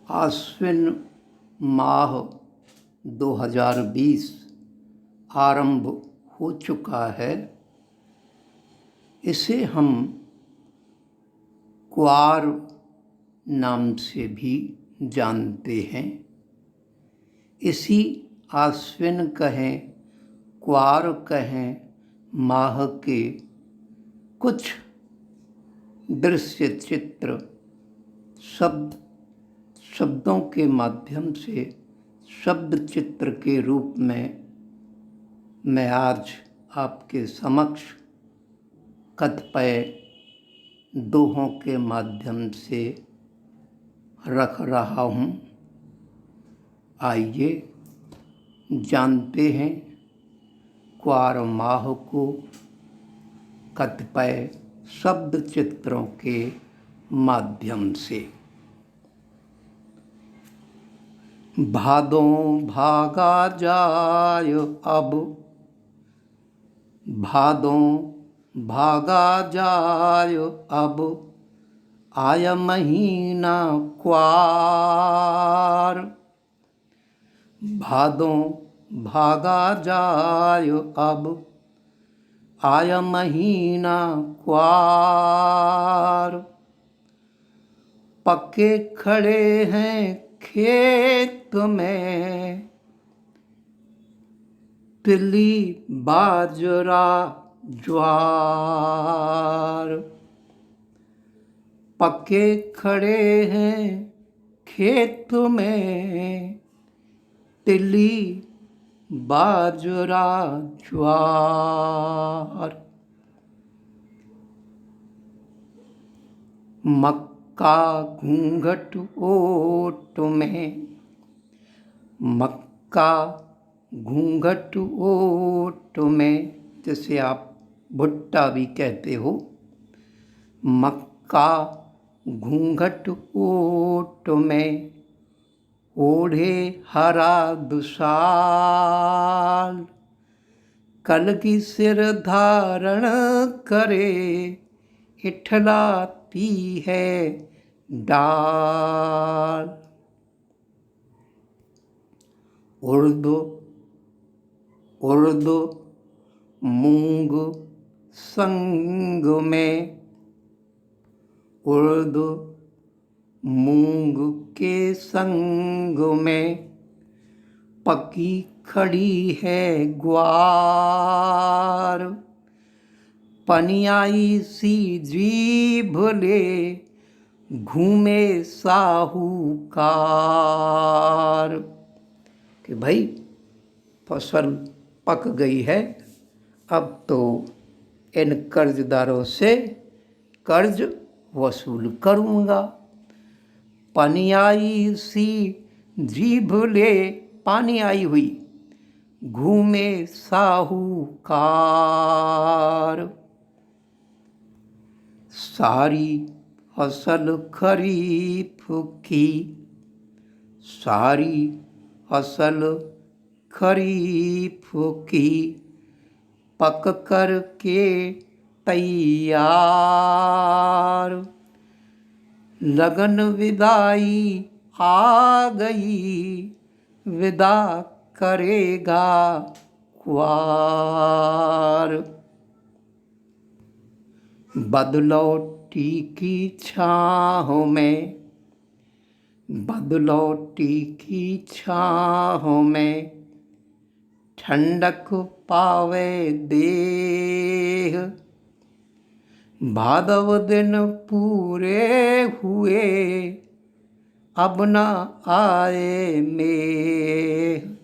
आश्विन माह 2020 आरंभ हो चुका है। इसे हम क्वार नाम से भी जानते हैं। इसी आश्विन कहें, क्वार कहें, माह के कुछ दृश्य चित्र शब्दों के माध्यम से शब्द चित्र के रूप में मैं आज आपके समक्ष कतिपय दोहों के माध्यम से रख रहा हूँ। आइए जानते हैं क्वार माह को कतिपय शब्द चित्रों के माध्यम से। भादों भागा जाय अब, भादों भागा जाय अब, आय महीना क्वार। भादों भागा जाय अब, आय महीना क्वार। पक्के खड़े हैं खेत में, तिली बाजरा ज्वार। पक्के खड़े हैं खेत में, तिली बाजरा ज्वार। मक्का घूंघट ओट में, मक्का घूंघट ओट में, जिसे आप भुट्टा भी कहते हो। मक्का घूंघट ओट में, ओढ़े हरा दुशाल। कलगी सिर धारण करे, इठलाती है डाल। उर्द उर्द मूंग संग में, उर्द मूंग के संग में, पकी खड़ी है ग्वार। पनियाई सी जीभ ले, घूमे साहूकार। कि भाई फसल पक गई है, अब तो इन कर्जदारों से कर्ज वसूल करूँगा। पनियाई सी जीभ ले, पानी आई हुई, घूमे साहूकार। सारी फसल खरीफ की, सारी फसल खरीफ की, पक कर के तैयार। लगन विदाई आ गई, विदा करेगा क्वार। बदलौटी की छाँव में, बदलौटी की छाँव में, ठंडक पावे देह। भादव दिन पूरे हुए, अब न आए मेघ।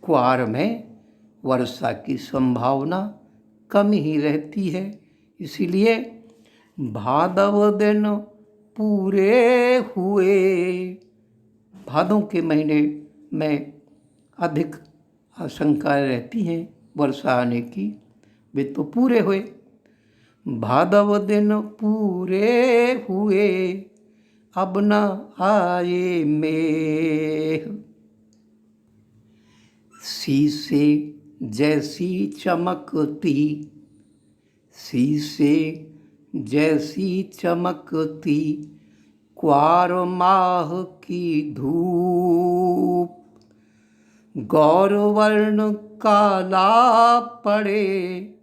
क्वार में वर्षा की संभावना कम ही रहती है, इसीलिए भादव दिन पूरे हुए। भादों के महीने में अधिक आशंका रहती हैं वर्षा आने की, वे तो पूरे हुए। भादव दिन पूरे हुए, अब न आए मेघ। शीशे जैसी चमकती, शीशे जैसी चमकती क्वार माह की धूप, गौरवर्ण काला पड़े,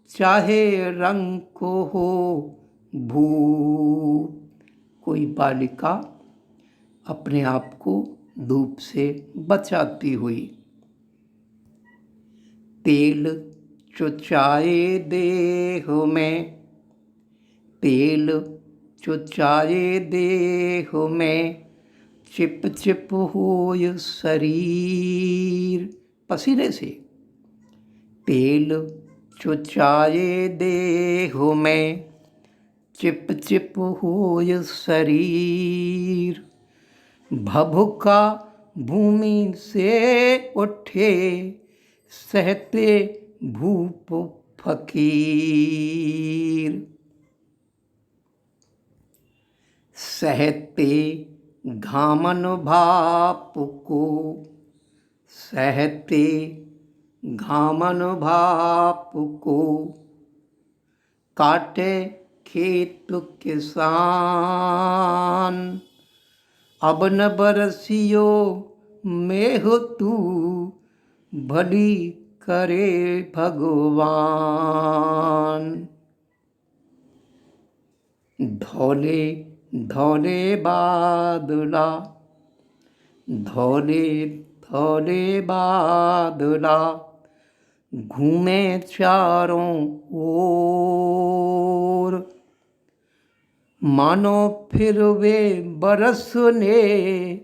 चाहे रंग को हो भूप। कोई बालिका अपने आप को धूप से बचाती हुई। तेल चुचाए देह में, तेल चुचाए देह में, चिप चिप होय शरीर। पसीने से तेल चुचाए देह में, चिप चिप होय शरीर। भभुका भूमि से उठे, सहते भूप फकीर। सहते घामन भाप को, सहते घामन भाप को, काटे खेत किसान। अब न बरसियो मेघ तू, भली करे भगवान। धौले धौले बादला, धौले धौले बादला, घूमे चारों ओर। मानो फिर वे बरसने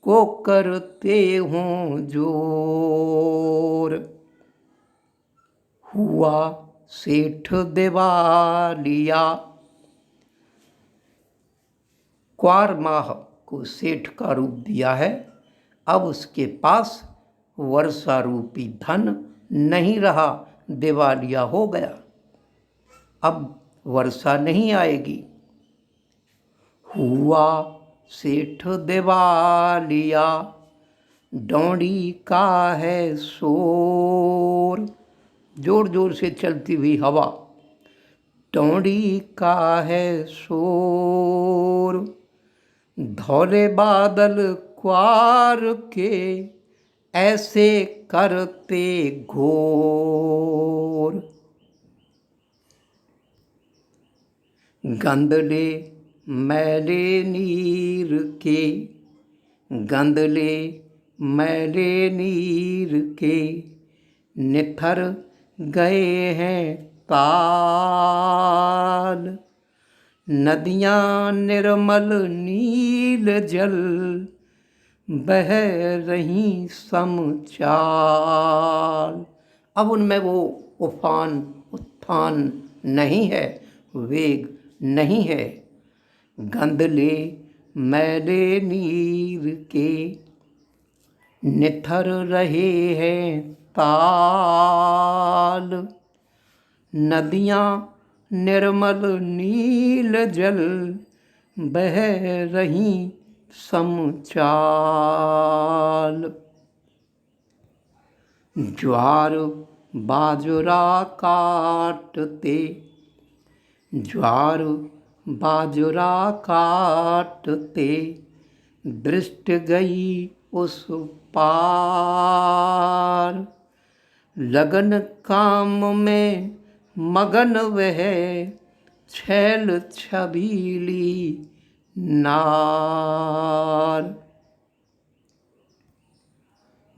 को करते हों जोर। हुआ सेठ दिवालिया, क्वार माह को सेठ का रूप दिया है। अब उसके पास वर्षा रूपी धन नहीं रहा, दिवालिया हो गया। अब वर्षा नहीं आएगी। हुआ सेठ दिवालिया, डोंडी का है शोर। जोर जोर से चलती हुई हवा, डोंडी का है शोर। धौले बादल क्वार के, ऐसे करते घोर। गंदले मैले नीर के, गंदले मैले नीर के, निथर गए हैं ताल। नदियाँ निर्मल नील जल, बह रही समचाल। अब उनमें वो उफान उत्थान नहीं है, वेग नहीं है। गंदले मैले नीर के, निथर रहे हैं ताल। नदियाँ निर्मल नील जल, बह रही समचाल। ज्वार बाजरा काटते, ज्वार बाजरा काटते, दृष्टि गई उस पार। लगन काम में मगन वह, छैल छबीली नार।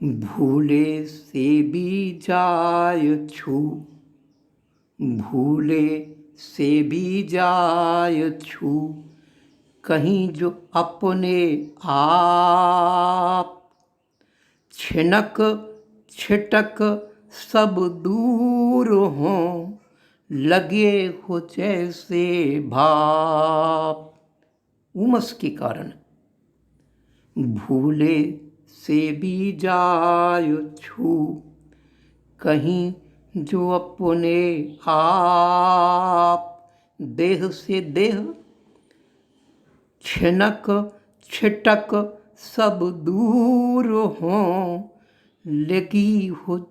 भूले से भी जाय छू, भूले से भी जाय छू, कहीं जो अपने आप। छिनक छिटक सब दूर हों, लगे हो जैसे भाप। उमस के कारण भूले से भी जाय छू, कहीं जो अपने आप। देह से देह, छिनक छिटक सब दूर हों, लगी हो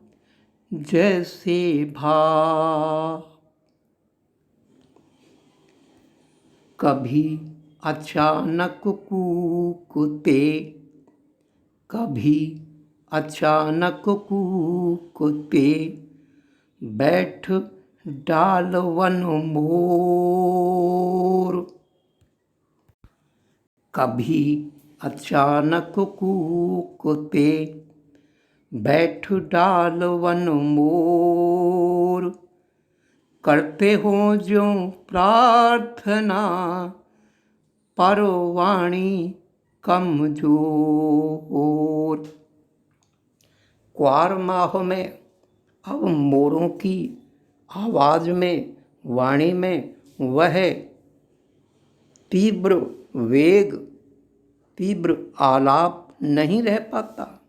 जैसे भाप। कभी अचानक कूकते, कभी अचानक कूकते, बैठ डाल वन मोर। कभी अचानक कूकते, बैठ डाल वन मोर। करते हो जो प्रार्थना, पर वाणी कमजोर। क्वार माह में अब मोरों की आवाज में, वाणी में वह तीव्र वेग, तीव्र आलाप नहीं रह पाता।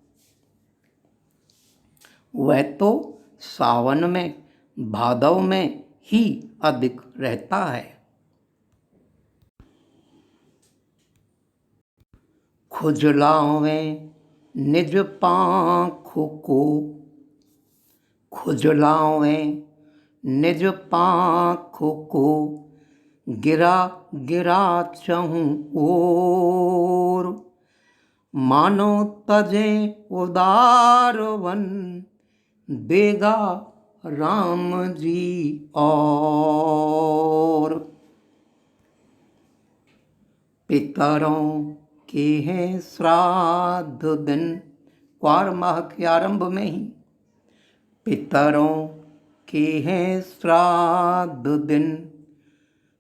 वह तो सावन में, भादव में ही अधिक रहता है। खुजलावे निज पाँखों को, खुजलावे निज पाँखों को, गिरा गिरा चहूँ ओर। मानो तजे उदार वन, देगा राम जी और। पितरों के हैं श्राद्ध दिन, क्वार माह के आरंभ में ही पितरों के हैं श्राद्ध दिन।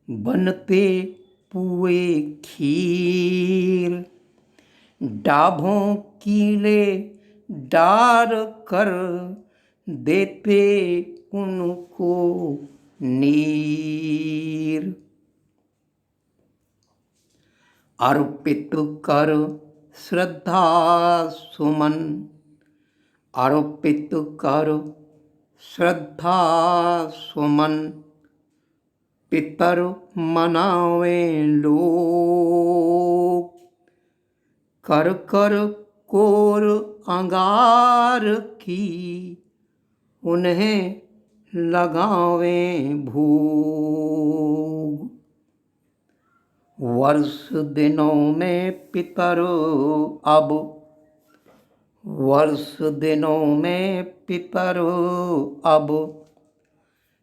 बनते पुए खीर, डाभों कीले डार कर, देते उनको नीर। अर्पित कर श्रद्धा सुमन, अर्पित कर श्रद्धा सुमन, पितर मनावे लोग। कर कर कोर अंगार की, उन्हें लगावे भोग। वर्ष दिनों में पितर अब, वर्ष दिनों में पितर अब,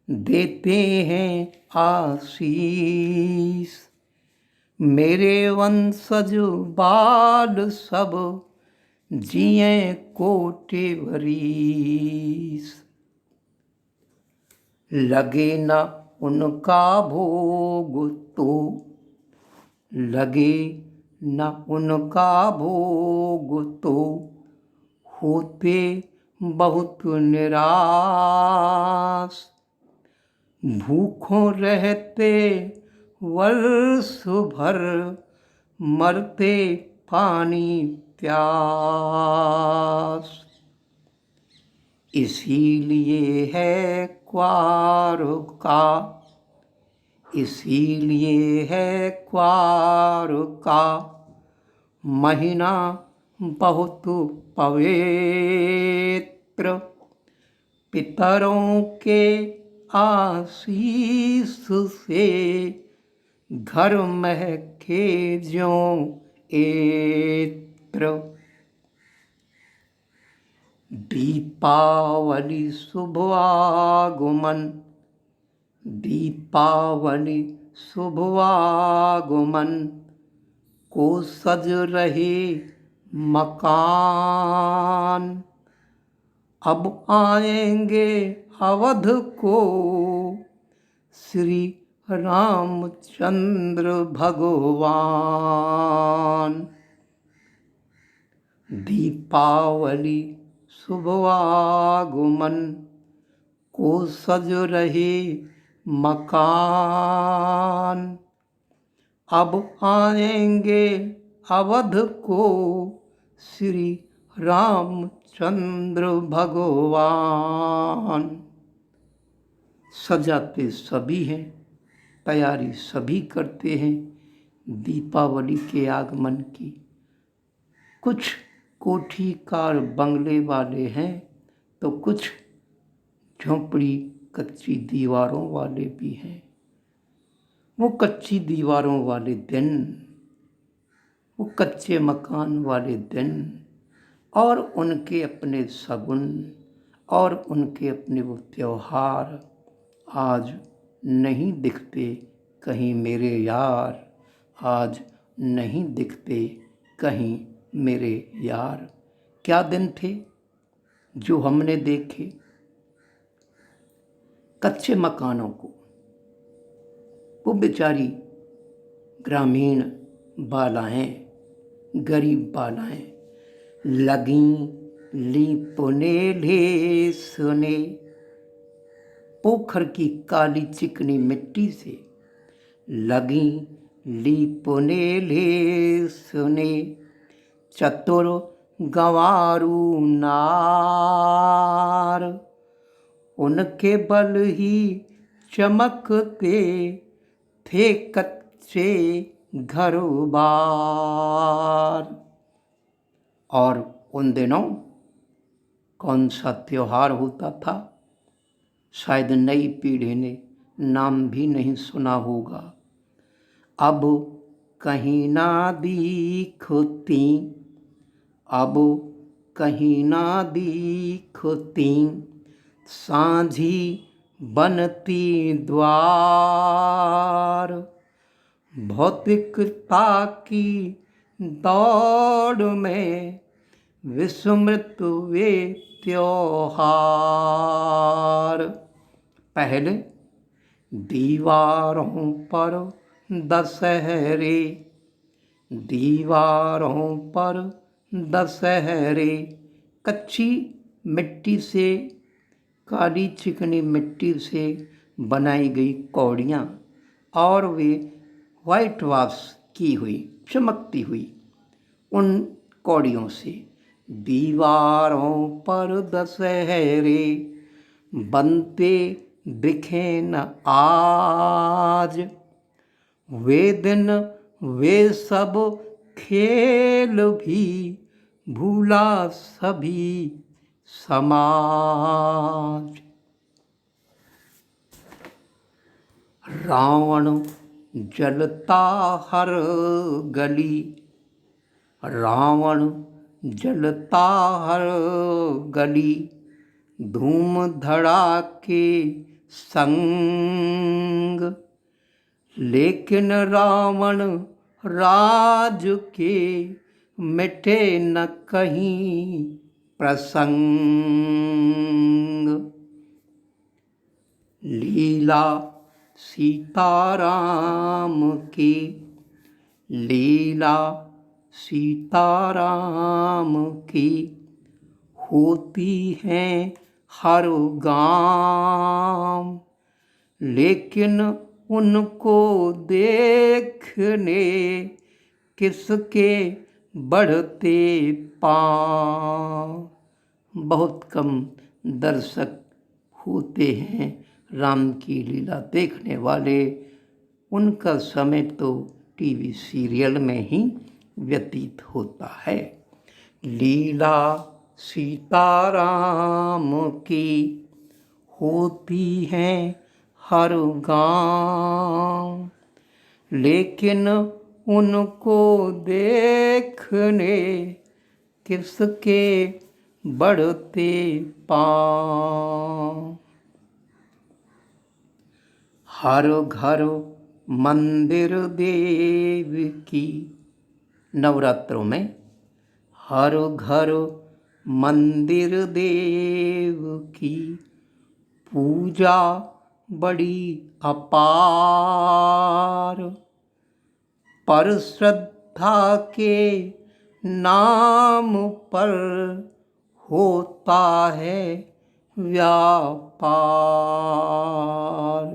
देते हैं आशीष। मेरे वंशज बाल सब, जिए कोटि वरीस। लगे न उनका भोग तो, लगे न उनका भोग तो, होते बहुत निराश। भूखों रहते वर्ष भर, मरते पानी प्यास। इसीलिए है क्वार का, इसीलिए है क्वार का महीना बहुत पवित्र। पितरों के आशीष से घर महके ज्यों एत्र। दीपावली शुभ आगमन, दीपावली शुभ आगमन, को सज रहे मकान। अब आएंगे अवध को श्री रामचंद्र भगवान। दीपावली शुभ आगमन, को सज रहे मकान। अब आएंगे अवध को श्री रामचंद्र भगवान। सजाते सभी हैं, तैयारी सभी करते हैं दीपावली के आगमन की। कुछ कोठीकार बंगले वाले हैं तो कुछ झोंपड़ी कच्ची दीवारों वाले भी हैं। वो कच्ची दीवारों वाले दिन, वो कच्चे मकान वाले दिन, और उनके अपने शगुन और उनके अपने वो त्योहार आज नहीं दिखते कहीं मेरे यार, आज नहीं दिखते कहीं मेरे यार। क्या दिन थे जो हमने देखे। कच्चे मकानों को वो बेचारी ग्रामीण बालाएं, गरीब बालाएं लगीं लीपोने ले सुने, पोखर की काली चिकनी मिट्टी से लगीं लीपोने ले सुने, चतुर गंवारू नार उनके बल ही चमकते थे कच्चे घर बार। और उन दिनों कौन सा त्योहार होता था, शायद नई पीढ़ी ने नाम भी नहीं सुना होगा। अब कहीं ना दिखती, अब कहीं ना दिखती सांझी बनती द्वार, भौतिकता की दौड़ में विस्मृत वे त्योहार। पहले दीवारों पर दशहरे, दीवारों पर दशहरे, कच्ची मिट्टी से, काली चिकनी मिट्टी से बनाई गई कौड़ियाँ और वे वाइट वॉश की हुई, चमकती हुई उन कौड़ियों से दीवारों पर दशहरे बनते दिखे न आज, वे दिन वे सब खेल भी भूला सभी समाज। रावण जलता हर गली, रावण जलता हर गली, धूम धड़ाके संग, लेकिन रावण राज के मिटे न कहीं प्रसंग। लीला सीताराम की, लीला सीताराम की होती हैं हर गांव, लेकिन उनको देखने किसके बढ़ते पांव। बहुत कम दर्शक होते हैं राम की लीला देखने वाले, उनका समय तो टीवी सीरियल में ही व्यतीत होता है। लीला सीताराम की होती हैं हर गांव, लेकिन उनको देखने किसके बढ़ते पांव। हर घर मंदिर देव की, नवरात्रों में हर घर मंदिर देव की पूजा बड़ी अपार, पर श्रद्धा के नाम पर होता है व्यापार।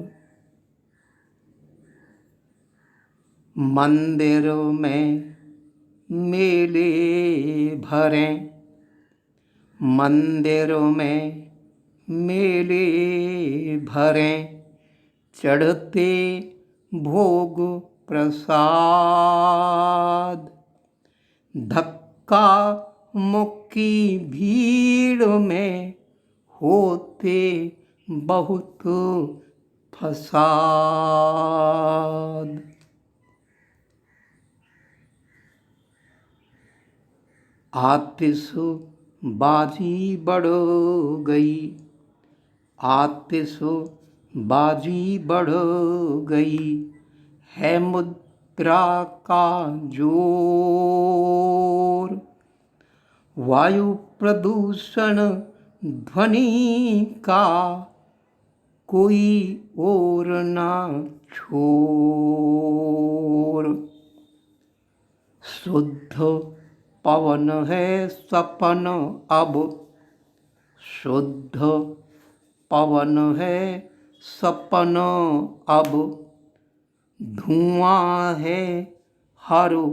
मंदिर में मेले भरें, मंदिर में मेले भरें, चढ़ते भोग प्रसाद, धक्का मुक्की भीड़ में होते बहुत फसाद। आतिशबाजी बढ़ गई, आतिशबाजी बढ़ गई है मुद्रा का जोर। वायु प्रदूषण ध्वनि का कोई और ना छोर। शुद्ध पवन है सपन अब, शुद्ध पवन है सपन अब, धुआं है हर ओर।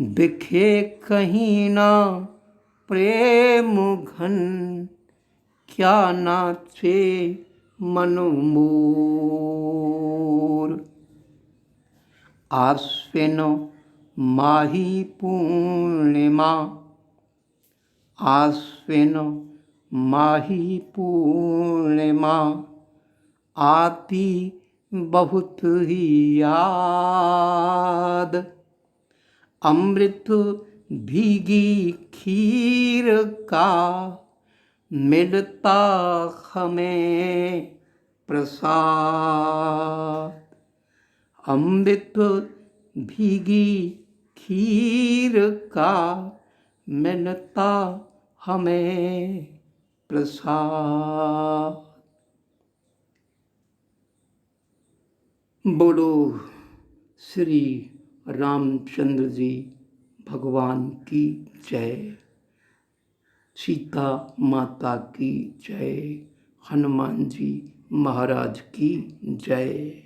दिखे कहीं ना प्रेम घन, क्या नाचे मन मोर। आश्विन माही पूर्णिमा, आश्विन माही पूर्णिमा, आती बहुत ही याद। अमृत भीगी खीर का मिलता हमें प्रसाद। अमृत भीगी खीर का मिलता हमें प्रसाद। बोलो श्री रामचंद्र जी भगवान की जय, सीता माता की जय, हनुमान जी महाराज की जय।